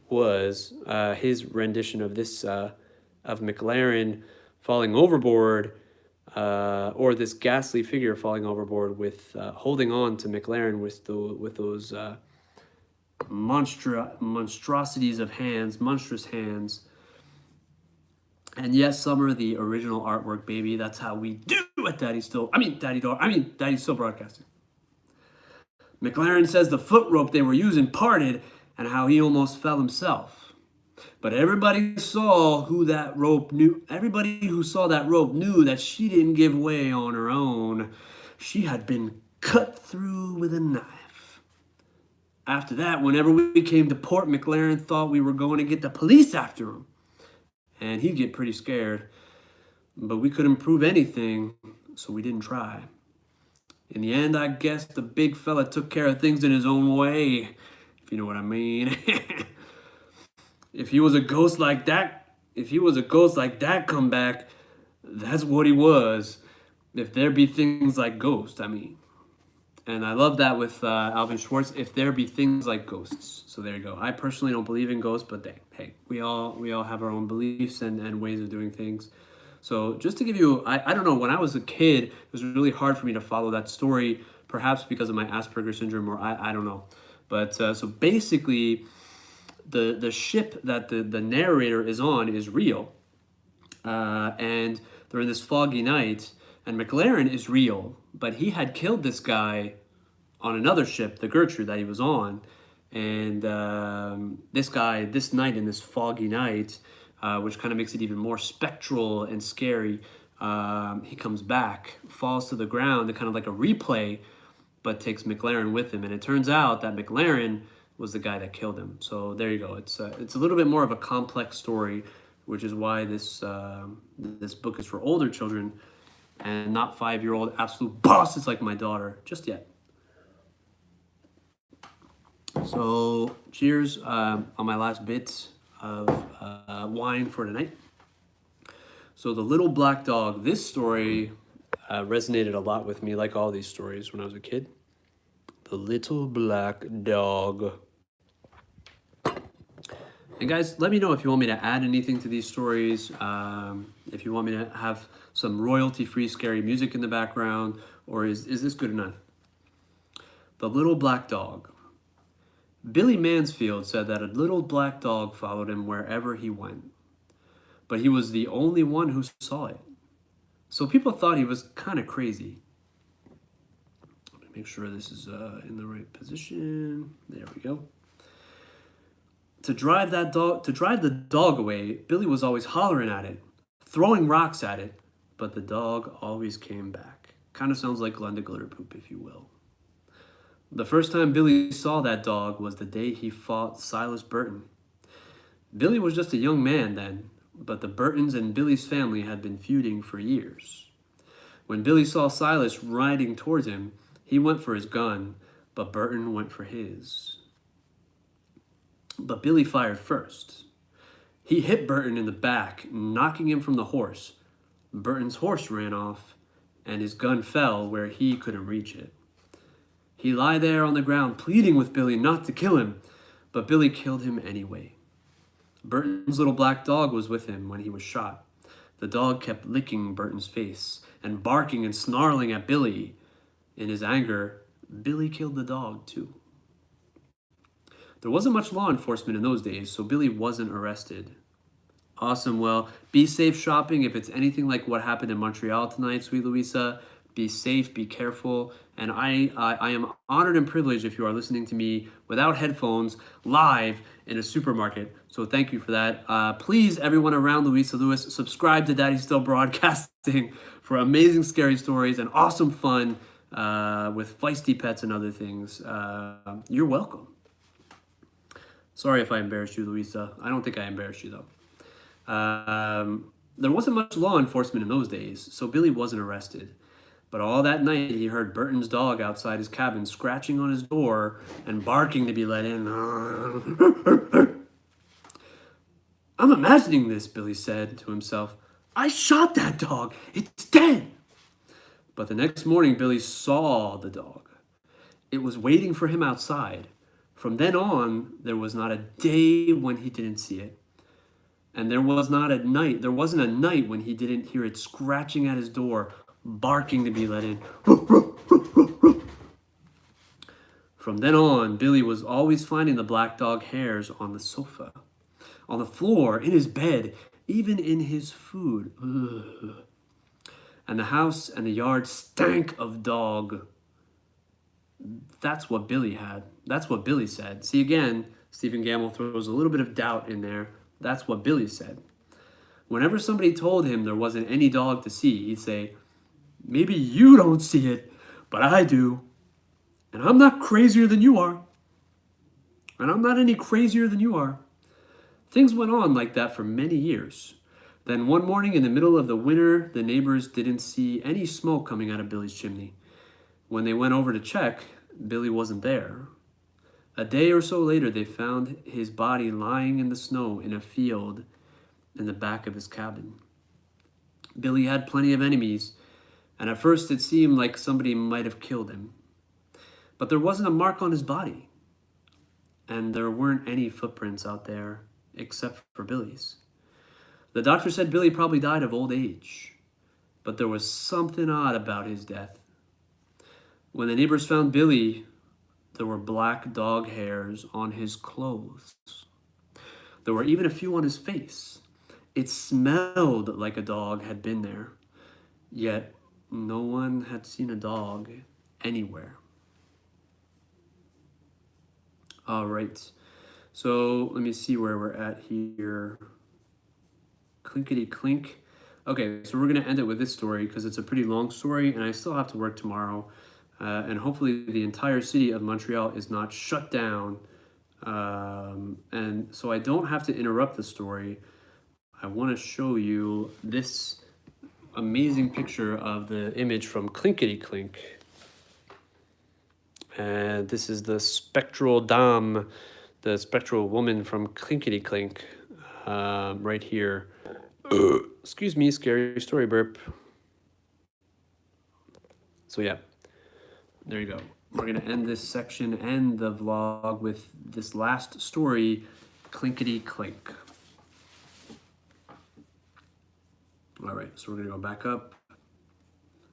was his rendition of this of McLaren falling overboard, or this ghastly figure falling overboard with holding on to McLaren with those monstrosities of hands, monstrous hands. And yes, Summer, the original artwork, baby. That's how we do at Daddy Still Broadcasting. McLaren says the foot rope they were using parted and how he almost fell himself. But everybody saw who that rope knew. Everybody who saw that rope knew that she didn't give way on her own. She had been cut through with a knife. After that, whenever we came to port, McLaren thought we were going to get the police after him. And he'd get pretty scared. But we couldn't prove anything, so we didn't try. In the end, I guess the big fella took care of things in his own way, if you know what I mean. If he was a ghost like that come back, that's what he was. If there be things like ghosts, I mean. And I love that with Alvin Schwartz, if there be things like ghosts. So there you go. I personally don't believe in ghosts, but hey, we all have our own beliefs and ways of doing things. So just to give you, I don't know, when I was a kid, it was really hard for me to follow that story, perhaps because of my Asperger's syndrome, or I don't know. But so basically, the ship that the narrator is on is real. And they're in this foggy night, and McLaren is real, but he had killed this guy on another ship, the Gertrude, that he was on. And this guy, this night, in this foggy night, which kind of makes it even more spectral and scary, he comes back, falls to the ground, kind of like a replay, but takes McLaren with him. And it turns out that McLaren was the guy that killed him. So there you go. It's a little bit more of a complex story, which is why this book is for older children and not 5-year-old absolute bosses like my daughter just yet. So cheers on my last bit of wine for tonight. So The Little Black Dog. This story resonated a lot with me, like all these stories when I was a kid. The Little Black Dog. And guys, let me know if you want me to add anything to these stories, if you want me to have some royalty-free scary music in the background, or is this good enough? The Little Black Dog. Billy Mansfield said that a little black dog followed him wherever he went, but he was the only one who saw it. So people thought he was kind of crazy. Let me make sure this is in the right position. There we go. To drive the dog away, Billy was always hollering at it, throwing rocks at it, but the dog always came back. Kind of sounds like Glenda Glitterpoop, if you will. The first time Billy saw that dog was the day he fought Silas Burton. Billy was just a young man then, but the Burtons and Billy's family had been feuding for years. When Billy saw Silas riding towards him, he went for his gun, but Burton went for his. But Billy fired first. He hit Burton in the back, knocking him from the horse. Burton's horse ran off, and his gun fell where he couldn't reach it. He lay there on the ground, pleading with Billy not to kill him, but Billy killed him anyway. Burton's little black dog was with him when he was shot. The dog kept licking Burton's face and barking and snarling at Billy. In his anger, Billy killed the dog too. There wasn't much law enforcement in those days, so Billy wasn't arrested. Awesome. Well, be safe shopping. If it's anything like what happened in Montreal tonight, sweet Louisa, be safe, be careful. And I am honored and privileged if you are listening to me without headphones live in a supermarket. So thank you for that. Please, everyone around Louisa Lewis, subscribe to Daddy Still Broadcasting for amazing scary stories and awesome fun with feisty pets and other things. You're welcome. Sorry if I embarrassed you, Louisa. I don't think I embarrassed you, though. There wasn't much law enforcement in those days, so Billy wasn't arrested. But all that night, he heard Burton's dog outside his cabin scratching on his door and barking to be let in. I'm imagining this, Billy said to himself. I shot that dog. It's dead. But the next morning, Billy saw the dog. It was waiting for him outside. From then on, there was not a day when he didn't see it. And there wasn't a night when he didn't hear it scratching at his door, barking to be let in. From then on, Billy was always finding the black dog hairs on the sofa, on the floor, in his bed, even in his food. Ugh. And the house and the yard stank of dog. That's what Billy had. That's what Billy said. See, again, Stephen Gamble throws a little bit of doubt in there. That's what Billy said. Whenever somebody told him there wasn't any dog to see, he'd say, maybe you don't see it, but I do. And I'm not crazier than you are. And I'm not any crazier than you are. Things went on like that for many years. Then one morning in the middle of the winter, the neighbors didn't see any smoke coming out of Billy's chimney. When they went over to check, Billy wasn't there. A day or so later, they found his body lying in the snow in a field in the back of his cabin. Billy had plenty of enemies, and at first it seemed like somebody might have killed him. But there wasn't a mark on his body, and there weren't any footprints out there except for Billy's. The doctor said Billy probably died of old age, but there was something odd about his death. When the neighbors found Billy, there were black dog hairs on his clothes. There were even a few on his face. It smelled like a dog had been there, yet no one had seen a dog anywhere. All right, so let me see where we're at here. Clinkety clink. Okay, so we're gonna end it with this story because it's a pretty long story and I still have to work tomorrow. And hopefully the entire city of Montreal is not shut down. And so I don't have to interrupt the story. I want to show you this amazing picture of the image from Clinkety Clink. And this is the spectral dame, the spectral woman from Clinkety Clink, right here. Excuse me, scary story burp. So yeah. There you go. We're going to end this section and the vlog with this last story, Clinkety Clink. All right, so we're going to go back up.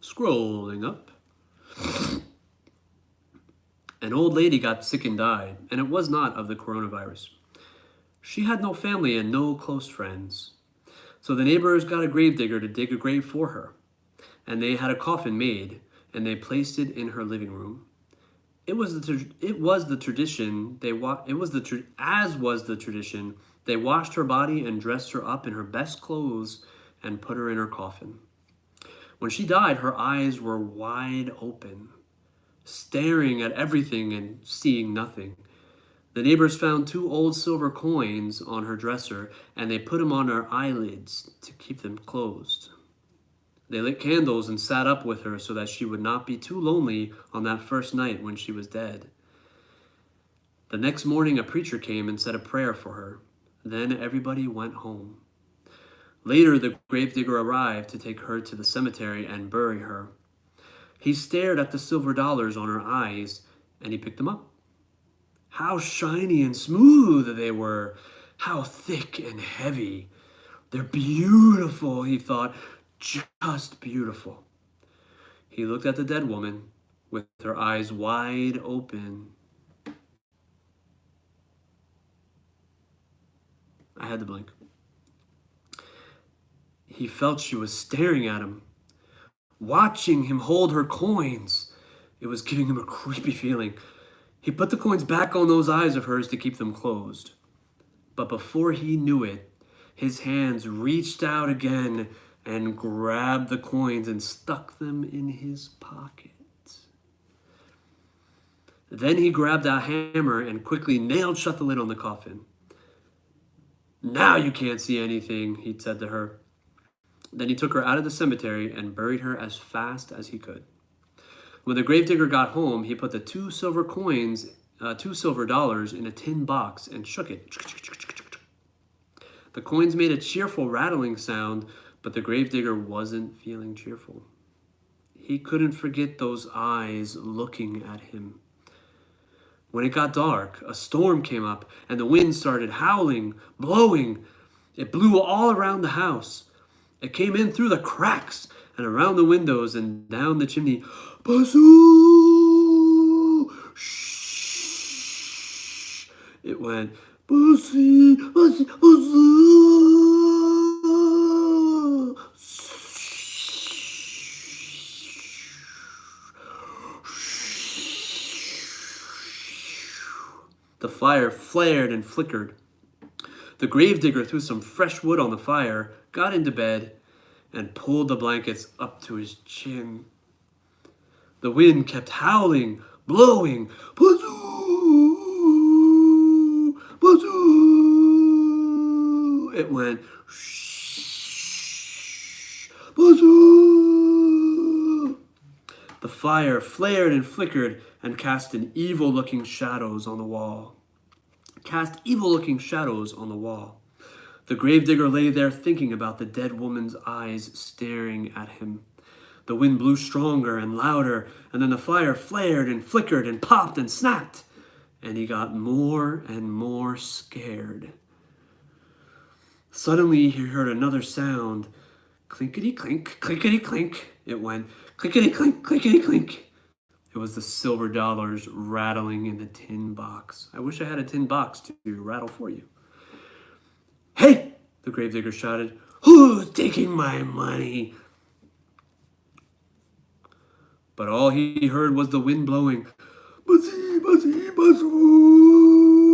Scrolling up. An old lady got sick and died, and it was not of the coronavirus. She had no family and no close friends. So the neighbors got a gravedigger to dig a grave for her, and they had a coffin made, and they placed it in her living room. As was the tradition, they washed her body and dressed her up in her best clothes and put her in her coffin. When she died, her eyes were wide open, staring at everything and seeing nothing. The neighbors found 2 old silver coins on her dresser, and they put them on her eyelids to keep them closed. They lit candles and sat up with her so that she would not be too lonely on that first night when she was dead. The next morning, a preacher came and said a prayer for her. Then everybody went home. Later, the gravedigger arrived to take her to the cemetery and bury her. He stared at the silver dollars on her eyes, and he picked them up. How shiny and smooth they were! How thick and heavy! They're beautiful, he thought. Just beautiful. He looked at the dead woman with her eyes wide open. I had to blink. He felt she was staring at him, watching him hold her coins. It was giving him a creepy feeling. He put the coins back on those eyes of hers to keep them closed. But before he knew it, his hands reached out again and grabbed the coins and stuck them in his pocket. Then he grabbed a hammer and quickly nailed shut the lid on the coffin. Now you can't see anything, he said to her. Then he took her out of the cemetery and buried her as fast as he could. When the gravedigger got home, he put the 2 silver coins, 2 silver dollars in a tin box and shook it. The coins made a cheerful rattling sound, but the gravedigger wasn't feeling cheerful. He couldn't forget those eyes looking at him. When it got dark, a storm came up, and the wind started howling, blowing. It blew all around the house. It came in through the cracks and around the windows and down the chimney. Bazoo! Shh! It went, Bazoo! Bazoo! Bazoo! The fire flared and flickered. The gravedigger threw some fresh wood on the fire, got into bed, and pulled the blankets up to his chin. The wind kept howling, blowing. Bazoo! Bazoo! It went, shh! Bazoo! The fire flared and flickered and cast evil-looking shadows on the wall. The gravedigger lay there thinking about the dead woman's eyes staring at him. The wind blew stronger and louder, and then the fire flared and flickered and popped and snapped, and he got more and more scared. Suddenly he heard another sound. Clinkety-clink, clinkety-clink. It went clinkety-clink, clinkety-clink. It was the silver dollars rattling in the tin box. I wish I had a tin box to rattle for you. Hey! The gravedigger shouted. Who's taking my money? But all he heard was the wind blowing. Bazee, bazee, bazoo!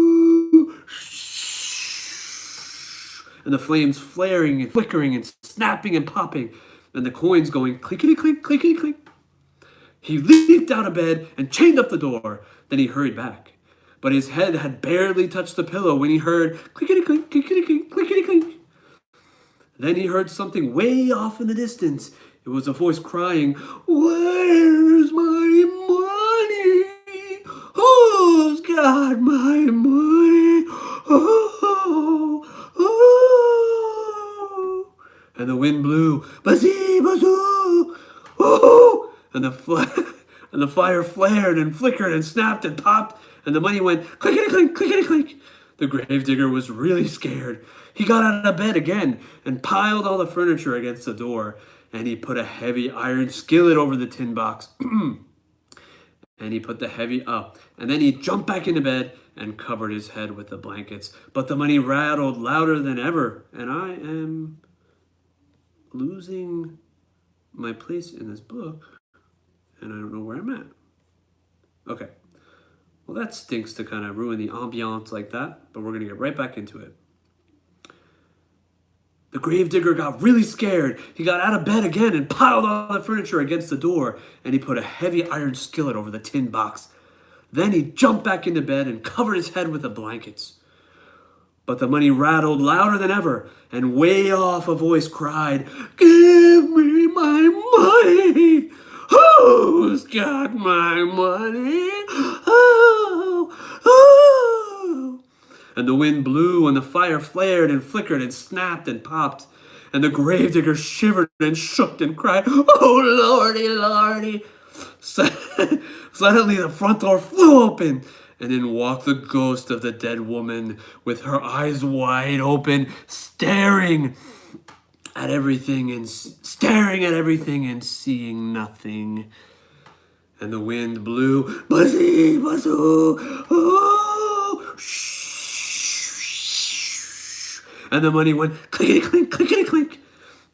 And the flames flaring and flickering and snapping and popping, and the coins going clinkety-clink, clinkety-clink. He leaped out of bed and chained up the door. Then he hurried back. But his head had barely touched the pillow when he heard clickety-clink, clickety-clink, clickety-clink. Then he heard something way off in the distance. It was a voice crying, Where's my money? Who's got my money? Oh, oh. And the wind blew, bazee, bazoo, oh. And the fire flared and flickered and snapped and popped, and the money went clickety-clink, clickety-clink. The gravedigger was really scared. He got out of bed again and piled all the furniture against the door, and he put a heavy iron skillet over the tin box. And he put the heavy up, and then he jumped back into bed and covered his head with the blankets. But the money rattled louder than ever, and I am losing my place in this book. And I don't know where I'm at. Okay. Well, that stinks to kind of ruin the ambiance like that, but we're going to get right back into it. The gravedigger got really scared. He got out of bed again and piled all the furniture against the door, and he put a heavy iron skillet over the tin box. Then he jumped back into bed and covered his head with the blankets. But the money rattled louder than ever, and way off a voice cried, Give me my money! Who's got my money? Oh, oh. And the wind blew, and the fire flared and flickered and snapped and popped. And the gravedigger shivered and shook and cried, Oh, Lordy, Lordy. Suddenly the front door flew open, and in walked the ghost of the dead woman with her eyes wide open, staring at everything and seeing nothing. And the wind blew, bazee, bazoo, oh, shh. And the money went clickety-clink, clickety-clink.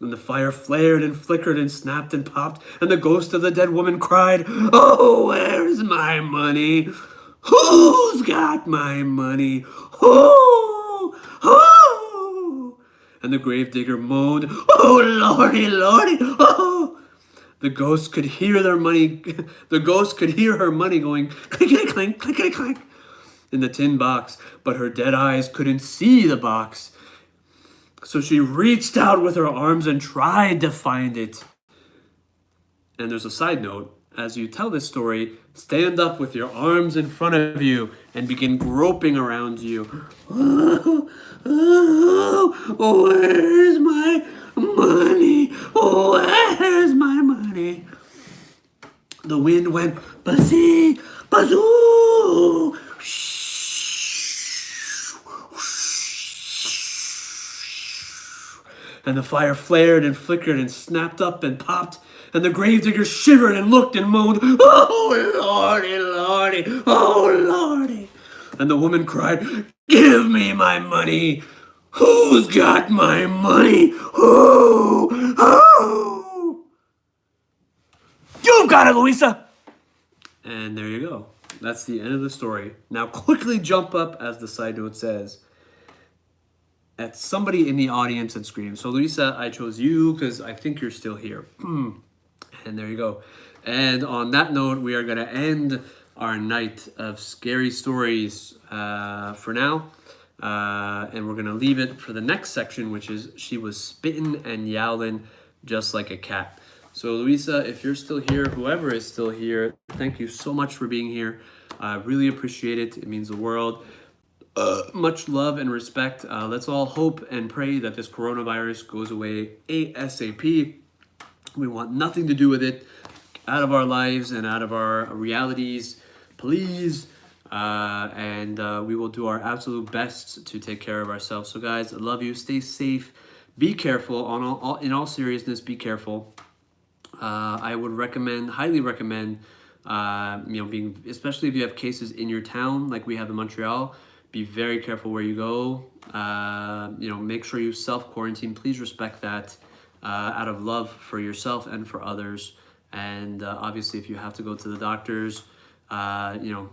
And the fire flared and flickered and snapped and popped, and the ghost of the dead woman cried, Oh, where's my money? Who's got my money? Oh, oh. And the gravedigger moaned, Oh, Lordy, Lordy, oh. The ghost could hear her money going clickety-clink, clickety-clink in the tin box, but her dead eyes couldn't see the box. So she reached out with her arms and tried to find it. And there's a side note. As you tell this story, stand up with your arms in front of you and begin groping around you. Oh, oh, where's my money? Where's my money? The wind went bazee, bazoo, and the fire flared and flickered and snapped up and popped, and the gravedigger shivered and looked and moaned, "Oh, Lordy, Lordy, oh, Lordy." And the woman cried, "Give me my money. Who's got my money? Who? Who?" "You've got it, Louisa!" And there you go. That's the end of the story. Now quickly jump up, as the side note says, at somebody in the audience and scream. So Louisa, I chose you because I think you're still here. And there you go. And on that note, we are going to end our night of scary stories for now. And we're going to leave it for the next section, which is she was spitting and yowling just like a cat. So Louisa, if you're still here, whoever is still here, thank you so much for being here. I really appreciate it. It means the world. Much love and respect. Let's all hope and pray that this coronavirus goes away ASAP. We want nothing to do with it, out of our lives and out of our realities, please. And we will do our absolute best to take care of ourselves. So guys, I love you. Stay safe. Be careful. In all seriousness, be careful. I would highly recommend, being, especially if you have cases in your town like we have in Montreal, be very careful where you go. Make sure you self-quarantine. Please respect that out of love for yourself and for others. And obviously, if you have to go to the doctors,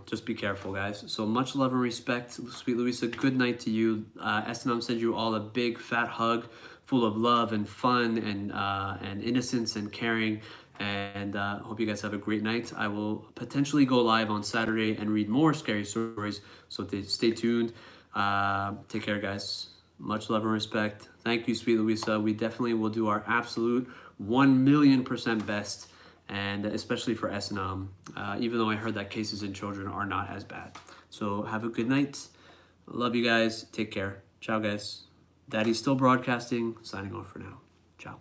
just be careful, guys. So much love and respect. Sweet Louisa, good night to you. S&M sends you all a big fat hug full of love and fun and innocence and caring. And hope you guys have a great night. I will potentially go live on Saturday and read more scary stories. So stay tuned. Take care, guys. Much love and respect. Thank you, Sweet Louisa. We definitely will do our absolute 1,000,000% best, and especially for S&M, even though I heard that cases in children are not as bad. So have a good night. Love you guys. Take care. Ciao, guys. Daddy's still broadcasting. Signing off for now. Ciao.